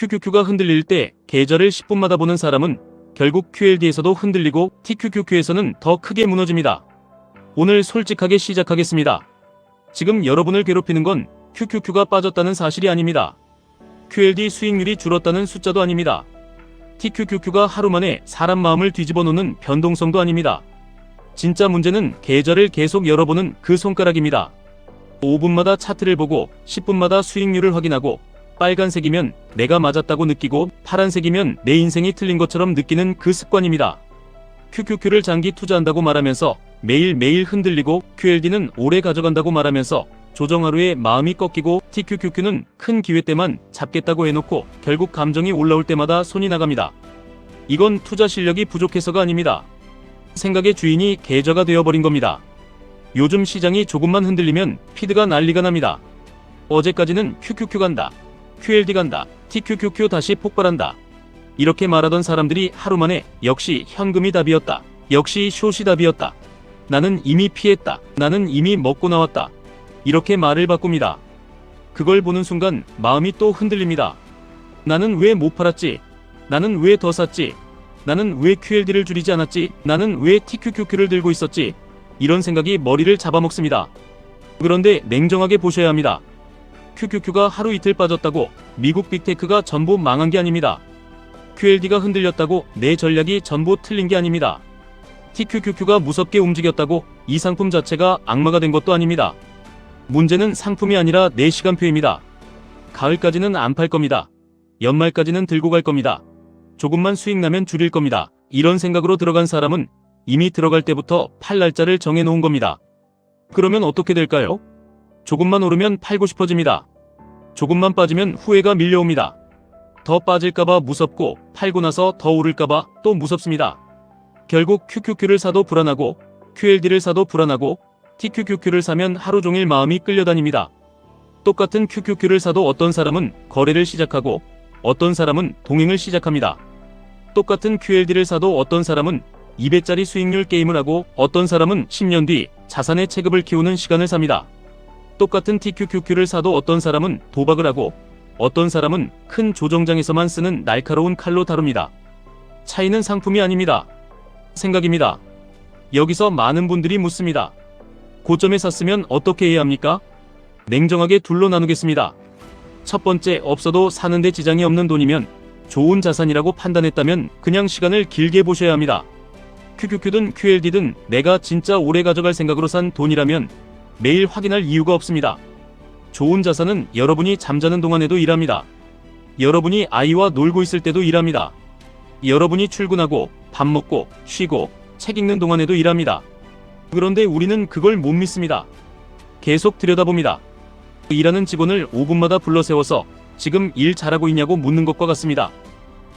QQQ가 흔들릴 때 계좌를 10분마다 보는 사람은 결국 QLD에서도 흔들리고 TQQQ에서는 더 크게 무너집니다. 오늘 솔직하게 시작하겠습니다. 지금 여러분을 괴롭히는 건 QQQ가 빠졌다는 사실이 아닙니다. QLD 수익률이 줄었다는 숫자도 아닙니다. TQQQ가 하루 만에 사람 마음을 뒤집어 놓는 변동성도 아닙니다. 진짜 문제는 계좌를 계속 열어보는 그 손가락입니다. 5분마다 차트를 보고 10분마다 수익률을 확인하고 빨간색이면 내가 맞았다고 느끼고 파란색이면 내 인생이 틀린 것처럼 느끼는 그 습관입니다. QQQ를 장기 투자한다고 말하면서 매일매일 흔들리고 QLD는 오래 가져간다고 말하면서 조정하루에 마음이 꺾이고 TQQQ는 큰 기회 때만 잡겠다고 해놓고 결국 감정이 올라올 때마다 손이 나갑니다. 이건 투자 실력이 부족해서가 아닙니다. 생각의 주인이 계좌가 되어버린 겁니다. 요즘 시장이 조금만 흔들리면 피드가 난리가 납니다. 어제까지는 QQQ 간다, QLD 간다, TQQQ 다시 폭발한다. 이렇게 말하던 사람들이 하루 만에 역시 현금이 답이었다. 역시 숏이 답이었다. 나는 이미 피했다. 나는 이미 먹고 나왔다. 이렇게 말을 바꿉니다. 그걸 보는 순간 마음이 또 흔들립니다. 나는 왜 못 팔았지? 나는 왜 더 샀지? 나는 왜 QLD를 줄이지 않았지? 나는 왜 TQQQ를 들고 있었지? 이런 생각이 머리를 잡아먹습니다. 그런데 냉정하게 보셔야 합니다. QQQ가 하루 이틀 빠졌다고 미국 빅테크가 전부 망한 게 아닙니다. QLD가 흔들렸다고 내 전략이 전부 틀린 게 아닙니다. TQQQ가 무섭게 움직였다고 이 상품 자체가 악마가 된 것도 아닙니다. 문제는 상품이 아니라 내 시간표입니다. 가을까지는 안 팔 겁니다. 연말까지는 들고 갈 겁니다. 조금만 수익 나면 줄일 겁니다. 이런 생각으로 들어간 사람은 이미 들어갈 때부터 팔 날짜를 정해놓은 겁니다. 그러면 어떻게 될까요? 조금만 오르면 팔고 싶어집니다. 조금만 빠지면 후회가 밀려옵니다. 더 빠질까봐 무섭고 팔고 나서 더 오를까봐 또 무섭습니다. 결국 QQQ를 사도 불안하고 QLD를 사도 불안하고 TQQQ를 사면 하루 종일 마음이 끌려다닙니다. 똑같은 QQQ를 사도 어떤 사람은 거래를 시작하고 어떤 사람은 동행을 시작합니다. 똑같은 QLD를 사도 어떤 사람은 2배짜리 수익률 게임을 하고 어떤 사람은 10년 뒤 자산의 체급을 키우는 시간을 삽니다. 똑같은 TQQQ를 사도 어떤 사람은 도박을 하고 어떤 사람은 큰 조정장에서만 쓰는 날카로운 칼로 다룹니다. 차이는 상품이 아닙니다. 생각입니다. 여기서 많은 분들이 묻습니다. 고점에 샀으면 어떻게 해야 합니까? 냉정하게 둘로 나누겠습니다. 첫 번째, 없어도 사는데 지장이 없는 돈이면 좋은 자산이라고 판단했다면 그냥 시간을 길게 보셔야 합니다. QQQ든 QLD든 내가 진짜 오래 가져갈 생각으로 산 돈이라면 매일 확인할 이유가 없습니다. 좋은 자산은 여러분이 잠자는 동안에도 일합니다. 여러분이 아이와 놀고 있을 때도 일합니다. 여러분이 출근하고 밥 먹고 쉬고 책 읽는 동안에도 일합니다. 그런데 우리는 그걸 못 믿습니다. 계속 들여다봅니다. 일하는 직원을 5분마다 불러 세워서 지금 일 잘하고 있냐고 묻는 것과 같습니다.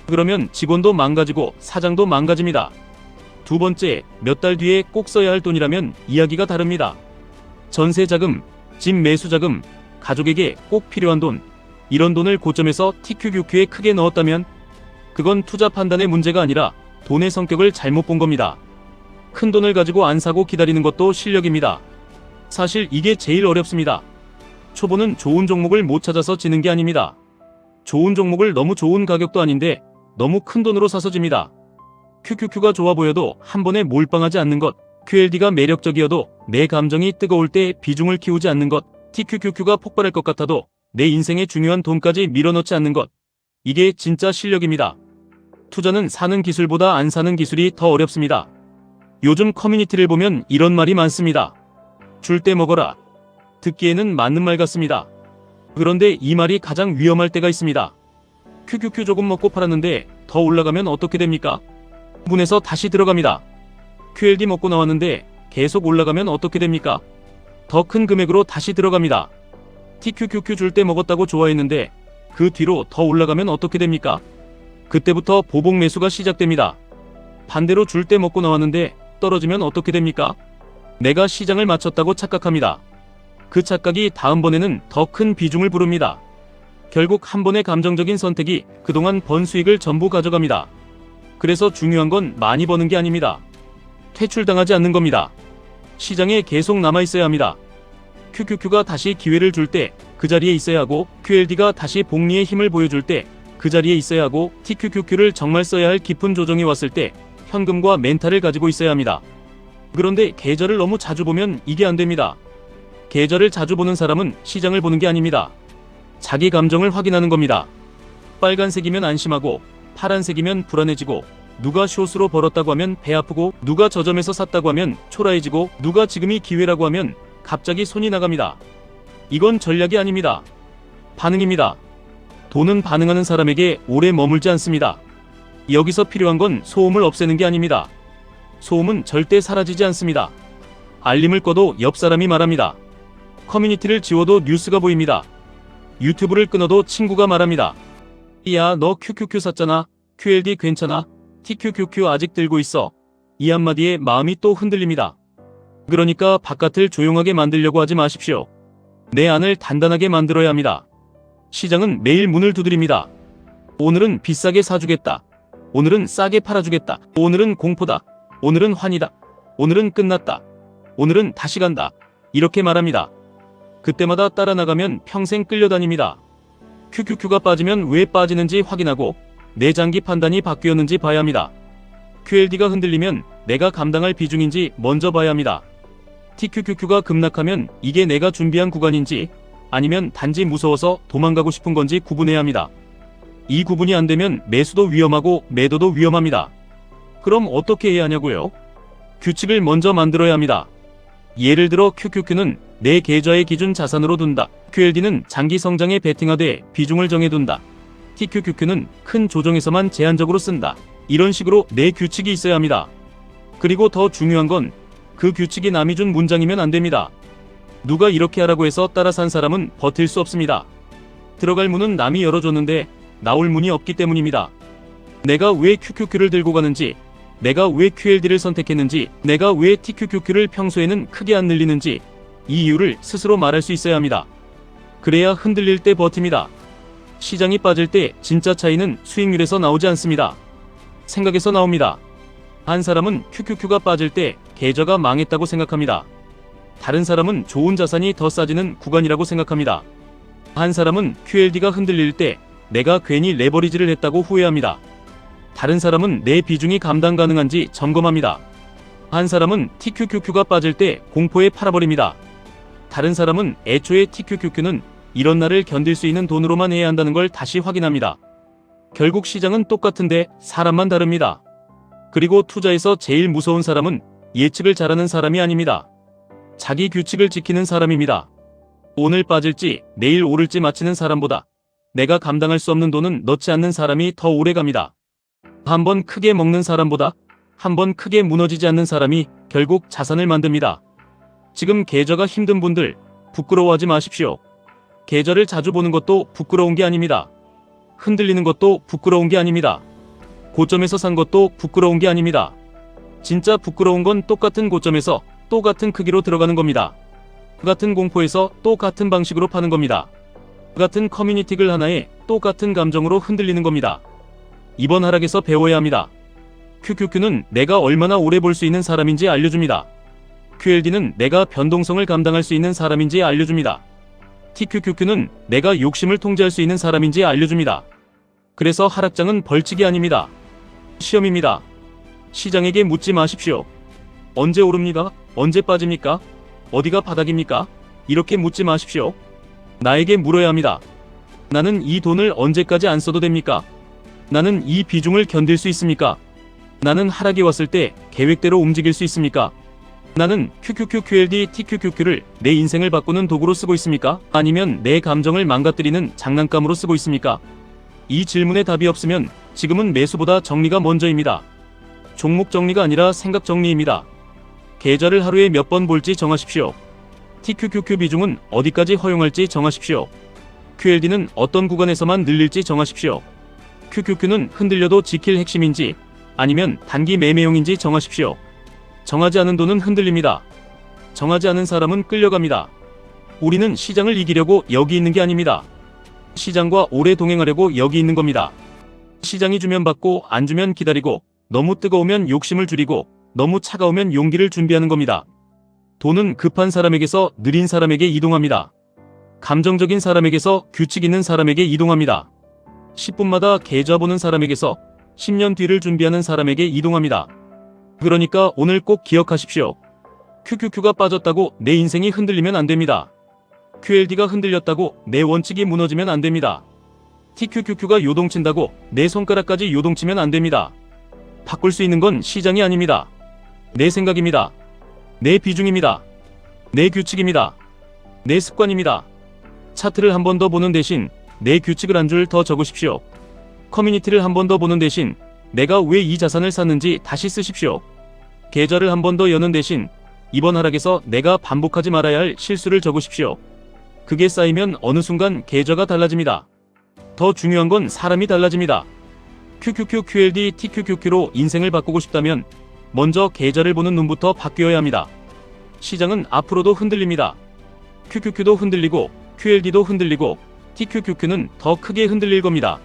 그러면 직원도 망가지고 사장도 망가집니다. 두 번째, 몇 달 뒤에 꼭 써야 할 돈이라면 이야기가 다릅니다. 전세 자금, 집 매수 자금, 가족에게 꼭 필요한 돈, 이런 돈을 고점에서 TQQQ에 크게 넣었다면 그건 투자 판단의 문제가 아니라 돈의 성격을 잘못 본 겁니다. 큰 돈을 가지고 안 사고 기다리는 것도 실력입니다. 사실 이게 제일 어렵습니다. 초보는 좋은 종목을 못 찾아서 지는 게 아닙니다. 좋은 종목을 너무 좋은 가격도 아닌데 너무 큰 돈으로 사서 집니다. QQQ가 좋아 보여도 한 번에 몰빵하지 않는 것, QLD가 매력적이어도 내 감정이 뜨거울 때 비중을 키우지 않는 것, TQQQ가 폭발할 것 같아도 내 인생의 중요한 돈까지 밀어넣지 않는 것, 이게 진짜 실력입니다. 투자는 사는 기술보다 안 사는 기술이 더 어렵습니다. 요즘 커뮤니티를 보면 이런 말이 많습니다. 줄 때 먹어라. 듣기에는 맞는 말 같습니다. 그런데 이 말이 가장 위험할 때가 있습니다. QQQ 조금 먹고 팔았는데 더 올라가면 어떻게 됩니까? 분해서 다시 들어갑니다. QLD 먹고 나왔는데 계속 올라가면 어떻게 됩니까? 더 큰 금액으로 다시 들어갑니다. TQQQ 줄 때 먹었다고 좋아했는데 그 뒤로 더 올라가면 어떻게 됩니까? 그때부터 보복 매수가 시작됩니다. 반대로 줄 때 먹고 나왔는데 떨어지면 어떻게 됩니까? 내가 시장을 맞췄다고 착각합니다. 그 착각이 다음번에는 더 큰 비중을 부릅니다. 결국 한 번의 감정적인 선택이 그동안 번 수익을 전부 가져갑니다. 그래서 중요한 건 많이 버는 게 아닙니다. 퇴출당하지 않는 겁니다. 시장에 계속 남아있어야 합니다. QQQ가 다시 기회를 줄 때 그 자리에 있어야 하고 QLD가 다시 복리의 힘을 보여줄 때 그 자리에 있어야 하고 TQQQ를 정말 써야 할 깊은 조정이 왔을 때 현금과 멘탈을 가지고 있어야 합니다. 그런데 계절을 너무 자주 보면 이게 안 됩니다. 계절을 자주 보는 사람은 시장을 보는 게 아닙니다. 자기 감정을 확인하는 겁니다. 빨간색이면 안심하고 파란색이면 불안해지고 누가 숏으로 벌었다고 하면 배 아프고 누가 저점에서 샀다고 하면 초라해지고 누가 지금이 기회라고 하면 갑자기 손이 나갑니다. 이건 전략이 아닙니다. 반응입니다. 돈은 반응하는 사람에게 오래 머물지 않습니다. 여기서 필요한 건 소음을 없애는 게 아닙니다. 소음은 절대 사라지지 않습니다. 알림을 꺼도 옆 사람이 말합니다. 커뮤니티를 지워도 뉴스가 보입니다. 유튜브를 끊어도 친구가 말합니다. 야, 너 QQQ 샀잖아. QLD 괜찮아? TQQQ 아직 들고 있어. 이 한마디에 마음이 또 흔들립니다. 그러니까 바깥을 조용하게 만들려고 하지 마십시오. 내 안을 단단하게 만들어야 합니다. 시장은 매일 문을 두드립니다. 오늘은 비싸게 사주겠다. 오늘은 싸게 팔아주겠다. 오늘은 공포다. 오늘은 환이다. 오늘은 끝났다. 오늘은 다시 간다. 이렇게 말합니다. 그때마다 따라 나가면 평생 끌려다닙니다. QQQ가 빠지면 왜 빠지는지 확인하고 내 장기 판단이 바뀌었는지 봐야 합니다. QLD가 흔들리면 내가 감당할 비중인지 먼저 봐야 합니다. TQQQ가 급락하면 이게 내가 준비한 구간인지 아니면 단지 무서워서 도망가고 싶은 건지 구분해야 합니다. 이 구분이 안 되면 매수도 위험하고 매도도 위험합니다. 그럼 어떻게 해야 하냐고요? 규칙을 먼저 만들어야 합니다. 예를 들어 QQQ는 내 계좌의 기준 자산으로 둔다. QLD는 장기 성장에 베팅하되 비중을 정해둔다. TQQQ는 큰 조정에서만 제한적으로 쓴다. 이런 식으로 내 규칙이 있어야 합니다. 그리고 더 중요한 건 그 규칙이 남이 준 문장이면 안 됩니다. 누가 이렇게 하라고 해서 따라 산 사람은 버틸 수 없습니다. 들어갈 문은 남이 열어줬는데 나올 문이 없기 때문입니다. 내가 왜 QQQ를 들고 가는지, 내가 왜 QLD를 선택했는지, 내가 왜 TQQQ를 평소에는 크게 안 늘리는지 이 이유를 스스로 말할 수 있어야 합니다. 그래야 흔들릴 때 버팁니다. 시장이 빠질 때 진짜 차이는 수익률에서 나오지 않습니다. 생각에서 나옵니다. 한 사람은 QQQ가 빠질 때 계좌가 망했다고 생각합니다. 다른 사람은 좋은 자산이 더 싸지는 구간이라고 생각합니다. 한 사람은 QLD가 흔들릴 때 내가 괜히 레버리지를 했다고 후회합니다. 다른 사람은 내 비중이 감당 가능한지 점검합니다. 한 사람은 TQQQ가 빠질 때 공포에 팔아버립니다. 다른 사람은 애초에 TQQQ는 이런 날을 견딜 수 있는 돈으로만 해야 한다는 걸 다시 확인합니다. 결국 시장은 똑같은데 사람만 다릅니다. 그리고 투자에서 제일 무서운 사람은 예측을 잘하는 사람이 아닙니다. 자기 규칙을 지키는 사람입니다. 오늘 빠질지 내일 오를지 맞히는 사람보다 내가 감당할 수 없는 돈은 넣지 않는 사람이 더 오래 갑니다. 한번 크게 먹는 사람보다 한번 크게 무너지지 않는 사람이 결국 자산을 만듭니다. 지금 계좌가 힘든 분들 부끄러워하지 마십시오. 계좌를 자주 보는 것도 부끄러운 게 아닙니다. 흔들리는 것도 부끄러운 게 아닙니다. 고점에서 산 것도 부끄러운 게 아닙니다. 진짜 부끄러운 건 똑같은 고점에서 또 같은 크기로 들어가는 겁니다. 같은 공포에서 또 같은 방식으로 파는 겁니다. 같은 커뮤니티 글 하나에 똑같은 감정으로 흔들리는 겁니다. 이번 하락에서 배워야 합니다. QQQ는 내가 얼마나 오래 볼 수 있는 사람인지 알려줍니다. QLD는 내가 변동성을 감당할 수 있는 사람인지 알려줍니다. TQQQ는 내가 욕심을 통제할 수 있는 사람인지 알려줍니다. 그래서 하락장은 벌칙이 아닙니다. 시험입니다. 시장에게 묻지 마십시오. 언제 오릅니까? 언제 빠집니까? 어디가 바닥입니까? 이렇게 묻지 마십시오. 나에게 물어야 합니다. 나는 이 돈을 언제까지 안 써도 됩니까? 나는 이 비중을 견딜 수 있습니까? 나는 하락이 왔을 때 계획대로 움직일 수 있습니까? 나는 QQQ, QLD, TQQQ를 내 인생을 바꾸는 도구로 쓰고 있습니까? 아니면 내 감정을 망가뜨리는 장난감으로 쓰고 있습니까? 이 질문에 답이 없으면 지금은 매수보다 정리가 먼저입니다. 종목 정리가 아니라 생각 정리입니다. 계좌를 하루에 몇 번 볼지 정하십시오. TQQQ 비중은 어디까지 허용할지 정하십시오. QLD는 어떤 구간에서만 늘릴지 정하십시오. QQQ는 흔들려도 지킬 핵심인지 아니면 단기 매매용인지 정하십시오. 정하지 않은 돈은 흔들립니다. 정하지 않은 사람은 끌려갑니다. 우리는 시장을 이기려고 여기 있는 게 아닙니다. 시장과 오래 동행하려고 여기 있는 겁니다. 시장이 주면 받고 안 주면 기다리고 너무 뜨거우면 욕심을 줄이고 너무 차가우면 용기를 준비하는 겁니다. 돈은 급한 사람에게서 느린 사람에게 이동합니다. 감정적인 사람에게서 규칙 있는 사람에게 이동합니다. 10분마다 계좌 보는 사람에게서 10년 뒤를 준비하는 사람에게 이동합니다. 그러니까 오늘 꼭 기억하십시오. QQQ가 빠졌다고 내 인생이 흔들리면 안 됩니다. QLD가 흔들렸다고 내 원칙이 무너지면 안 됩니다. TQQQ가 요동친다고 내 손가락까지 요동치면 안 됩니다. 바꿀 수 있는 건 시장이 아닙니다. 내 생각입니다. 내 비중입니다. 내 규칙입니다. 내 습관입니다. 차트를 한 번 더 보는 대신 내 규칙을 한 줄 더 적으십시오. 커뮤니티를 한 번 더 보는 대신 내가 왜 이 자산을 샀는지 다시 쓰십시오. 계좌를 한 번 더 여는 대신 이번 하락에서 내가 반복하지 말아야 할 실수를 적으십시오. 그게 쌓이면 어느 순간 계좌가 달라집니다. 더 중요한 건 사람이 달라집니다. QQQ, QLD, TQQQ로 인생을 바꾸고 싶다면 먼저 계좌를 보는 눈부터 바뀌어야 합니다. 시장은 앞으로도 흔들립니다. QQQ도 흔들리고 QLD도 흔들리고 TQQQ는 더 크게 흔들릴 겁니다.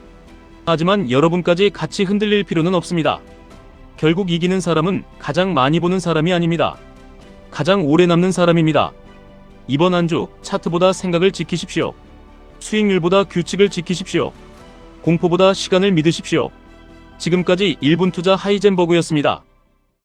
하지만 여러분까지 같이 흔들릴 필요는 없습니다. 결국 이기는 사람은 가장 많이 보는 사람이 아닙니다. 가장 오래 남는 사람입니다. 이번 한 주 차트보다 생각을 지키십시오. 수익률보다 규칙을 지키십시오. 공포보다 시간을 믿으십시오. 지금까지 1분 투자 하이젠버그였습니다.